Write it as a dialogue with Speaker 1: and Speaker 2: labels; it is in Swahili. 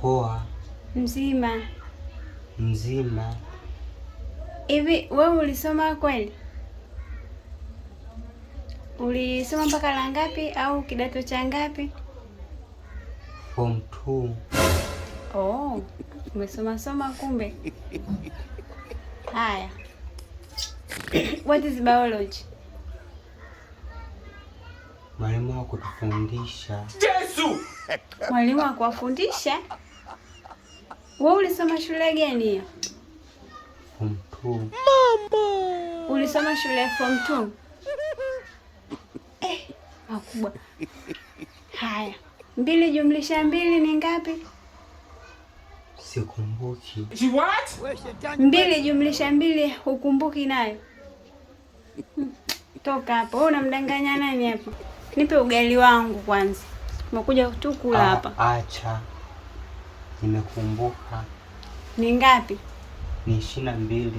Speaker 1: Poa.
Speaker 2: Mzima.
Speaker 1: Mzima.
Speaker 2: Hivi wewe ulisoma kweli? Ulisoma mpaka la ngapi au kidato cha ngapi?
Speaker 1: Form 2.
Speaker 2: Oh, umesoma kumbe. Haya. What is biology?
Speaker 1: Mwalimu wa kutufundisha.
Speaker 3: Yesu!
Speaker 2: Mwalimu wa kuwafundisha? Wewe ulisoma shule gani hiyo?
Speaker 1: Form 2.
Speaker 2: Mama! Ulisoma shule ya Form 2? Makubwa. Haya. 2 jumlisha 2 ni ngapi?
Speaker 1: Sikumbuki.
Speaker 3: What?
Speaker 2: 2 jumlisha 2 hukumbuki nayo? Toka hapo. Wewe unamdanganya nani hapa? Nipe ugali wangu kwanza. Umekuja tu kula hapa.
Speaker 1: Acha. Nimekumbuka.
Speaker 2: Ni ngapi?
Speaker 1: Ni 22.